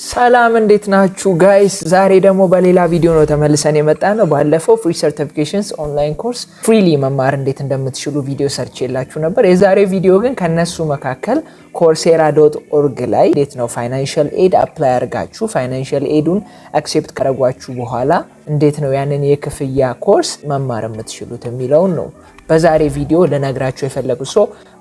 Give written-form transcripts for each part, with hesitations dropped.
ሰላም እንዴት ናችሁ ጋይስ? ዛሬ ደግሞ በሌላ ቪዲዮ ነው ተመልሰን የመጣነው። ባለፈው ፍሪ ሰርቲፊኬሽንስ ኦንላይን ኮርስ ፍሪሊ መማር እንዴት እንደምትችሉ ቪዲዮ ሰርችላችሁ ነበር። የዛሬ ቪዲዮ ግን ከነሱ መካከል coursera.org ላይ እንዴት ነው ፋይናንሻል ኤድ አፕላይ አድርጋችሁ ፋይናንሻል ኤዱን አክሴፕት ካደረጓችሁ በኋላ እንዴት ነው ያንን የክፍያ ኮርስ መማር የምትችሉት የሚለውን ነው በዛሬ ቪዲዮ ለነግራችሁ የፈለጉት።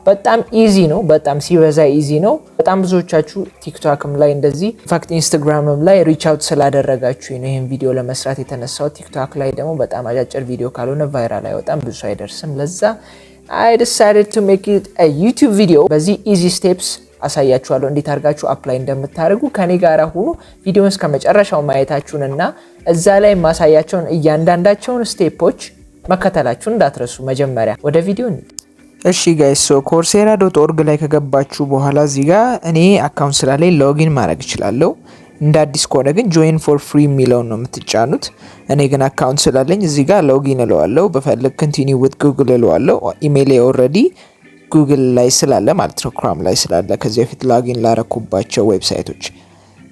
በጣም ኢዚ ነው፣ በጣም ሲበዛ ኢዚ ነው። በጣም ብዙዎቻችሁ ቲክቶክም ላይ እንደዚህ ኢንፋክት ኢንስታግራምም ላይ ሪች አውት ስላደረጋችሁ ነው ይሄን ቪዲዮ ለመስራት የተነሳው። ቲክቶክ ላይ ደግሞ በጣም አጫጭር ቪዲዮ ካልሆነ ቫይራል አይወጣም፣ ብዙ አይደርስም። ለዛ I decided to make it a YouTube video። በዚህ ኢዚ ስቴፕስ አሳያችኋለሁ እንዴት አድርጋችሁ አፕላይ እንደምታደርጉ። ከኔ ጋር ሁኑ። ቪዲዮውን እስከመጨረሻው ማየታችሁንና እዛ ላይ ማሳያቸውን እያንዳንዳቸውን ስቴፖች መከተላችሁን እንዳትረሱ። መጀመሪያ ወደ ቪዲዮ እንሂድ። እሺ ጋይስ coursera.org ላይ ከገባችሁ በኋላ እዚህ ጋር እኔ አካውንት ስላለኝ ሎጊን ማድረግ እችላለሁ። እንደ አዲስ ከሆነ ግን join for free የሚለውን ነው የምትጫኑት። እኔ ግን አካውንት ስላለኝ እዚህ ጋር ሎጊን እለዋለሁ። በፈልግ continue with Google እለዋለሁ። ኢሜይል ኦልሬዲ Google ላይ ስላለ ማለት ነው፣ Chrome ላይ ስላለ ከዚህ በፊት ሎጊን ላረኩባቸው ዌብሳይቶች።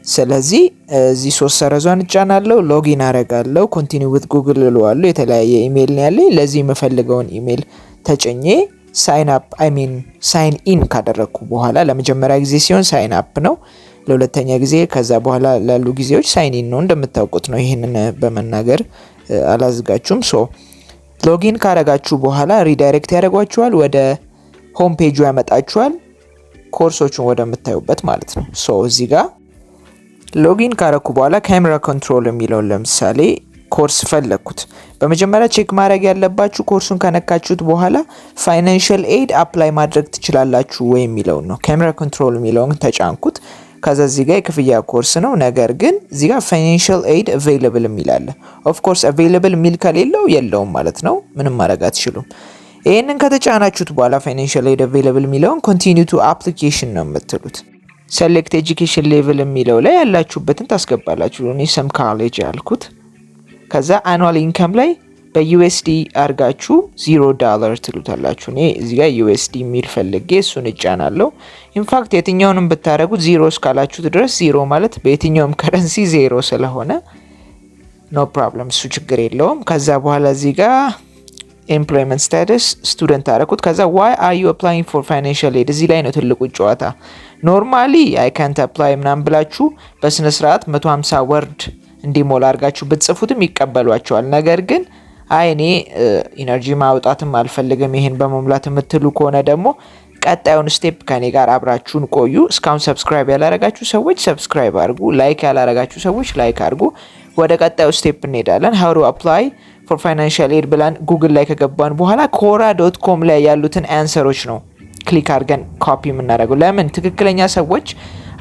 ስለዚህ እዚህ ሶስት ሰረዟን እጫናለሁ፣ ሎጊን አረጋለሁ፣ continue with Google እለዋለሁ። የተለያየ ኢሜይል ነው ያለኝ። ለዚህ የምፈልገውን ኢሜይል ተጨኜ ሳይን ኢን ካደረኩ በኋላ ለመጀመሪያ ጊዜ ሲሆን ሳይን አፕ ነው፣ ለሁለተኛ ጊዜ ከዛ በኋላ ላሉ ጊዜዎች ሳይን ኢን ነው። እንደምታውቁት ነው፣ ይሄንን በመናገር አላዝጋችሁም። ሎጊን ካረጋችሁ በኋላ ሪዳይሬክት ያደርጓችኋል፣ ወደ ሆም ፔጁ ያመጣችኋል፣ ኮርሶቹን ወደምታዩበት ማለት ነው። እዚህ ጋር ሎጊን ካረኩ በኋላ ካሜራ ኮንትሮል የሚለውን ለምሳሌ ኮርስ ፈለኩት። በመጀመሪያ ቼክ ማድረግ ያለባችሁ ኮርሱን ከነካችሁት በኋላ ፋይናንሻል ኤድ አፕላይ ማድረግ ትችላላችሁ ወይ የሚለው ነው። ካሜራ ኮንትሮል የሚለውን ተጫንኩት። ከዛ እዚህ ጋር የክፍያ ኮርስ ነው፣ ነገር ግን እዚህ ጋር ፋይናንሻል ኤድ አቬይለብል የሚል አለ። ኦፍ ኮርስ አቬይለብል የሚል ከሌለው የለውም ማለት ነው፣ ምንም ማድረግ አትችሉም። ይሄንን ከተጫናችሁት በኋላ ፋይናንሻል ኤድ አቬይለብል የሚለውን ኮንቲኒው ቱ አፕሊኬሽን ነው የምትሉት። ሴሌክት ኤጁኬሽን ሌቭል የሚለው ላይ ያላችሁበትን ታስገባላችሁ። እኔ ሰም ካሌጅ ያልኩት። ከዛ አኑዋል ኢንካም ላይ በዩኤስዲ አርጋችሁ $0 ትሉታላችሁ። እኔ እዚህ ጋር ዩኤስዲ ሚል ፈልጌ እሱን እጫናለሁ። ኢንፋክት የትኛውንም ብታረጉት 0 እስካላችሁት ድረስ 0 ማለት በየትኛውም ከረንሲ 0 ስለሆነ ኖ ፕሮብለም፣ እሱ ችግር የለውም። ከዛ በኋላ እዚህ ጋር ኤምፕሎይመንት ስታተስ ስቱደንት አረኩት። ከዛ why are you applying for financial aid እዚህ ላይ ነው ትልቁ ጨዋታ። ኖርማሊ I can't apply ምናምን ብላችሁ በስነ ስርዓት 150 ወርድ እንዲሞላ አርጋችሁ ብትጽፉትም ይቀበሏቸዋል። ነገር ግን እኔ ኢነርጂ ማውጣትም አልፈልግም ይሄን በመሙላት የምትሉ ከሆነ ደግሞ ቀጣዩን ስቴፕ ከኔ ጋር አብራችሁን ቆዩ። እስካሁን ሰብስክራይብ ያላረጋችሁ ሰዎች ሰብስክራይብ አድርጉ፣ ላይክ ያላረጋችሁ ሰዎች ላይክ አድርጉ። ወደ ቀጣዩ ስቴፕ እንሄዳለን። how to apply for financial aid ብለን ጉግል ላይ ከገባን በኋላ quora.com ላይ ያሉትን አንሰሮች ነው ክሊክ አድርገን ኮፒ የምናደርገው። ለምን ትክክለኛ ሰዎች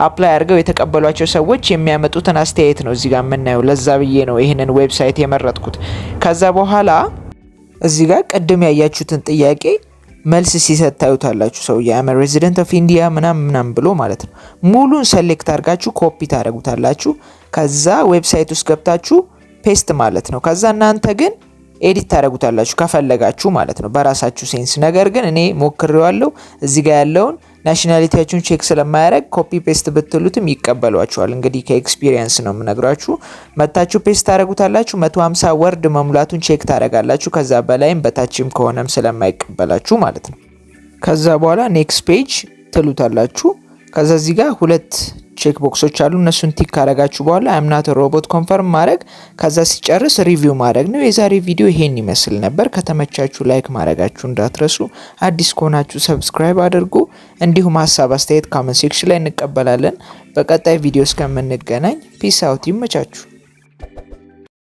አፕላይ አድርገው የተቀበሏቸው ሰዎች የሚያመጡትን አስተያየት ነው እዚህ ጋር የምናየው። ለዛ ብዬ ነው ይሄንን ዌብሳይት የመረጥኩት። ከዛ በኋላ እዚህ ጋር ቀደም ያያችሁትን ጥያቄ መልስ ሲሰጥ ታዩታላችሁ። ሰው የአመ ሬዚደንት ኦፍ ኢንዲያ ምናምን ብሎ ማለት ነው። ሙሉን ሴሌክት አድርጋችሁ ኮፒ ታደርጉታላችሁ። ከዛ ዌብሳይት ውስጥ ገብታችሁ ፔስት ማለት ነው። ከዛ እናንተ ግን ኤዲት ታደርጉታላችሁ ከፈለጋችሁ ማለት ነው በራሳችሁ ሴንስ። ነገር ግን እኔ ሞክሬዋለሁ። እዚህ ጋር ያለውን ናሽናሊቲያችሁን ቼክ ስለማያደርግ ኮፒ ፔስት ብትሉትም ይቀበሏችኋል። እንግዲህ ከኤክስፒሪየንስ ነው የምነግራችሁ። መታችሁ ፔስት ታደርጉታላችሁ። 150 ወርድ መሙላቱን ቼክ ታደርጋላችሁ። ከዛ በላይም በታችም ከሆነም ስለማይቀበላችሁ ማለት ነው። ከዛ በኋላ ኔክስት ፔጅ ትሉታላችሁ። ከዛ እዚህ ጋር ሁለት ቼክ ቦክሶች አሉ። እነሱን ቲክ ካደረጋችሁ በኋላ አም ናት ሮቦት ኮንፈርም ማድረግ፣ ከዛ ሲጨርስ ሪቪው ማድረግ ነው። የዛሬ ቪዲዮ ይሄን ይመስል ነበር። ከተመቻችሁ ላይክ ማድረጋችሁ እንዳትረሱ። አዲስ ከሆናችሁ ሰብስክራይብ አድርጉ። እንዲሁም ሀሳብ አስተያየት ኮሜንት ሴክሽን ላይ እንቀበላለን። በቀጣይ ቪዲዮ እስከምንገናኝ ፒስ አውት። ይመቻችሁ።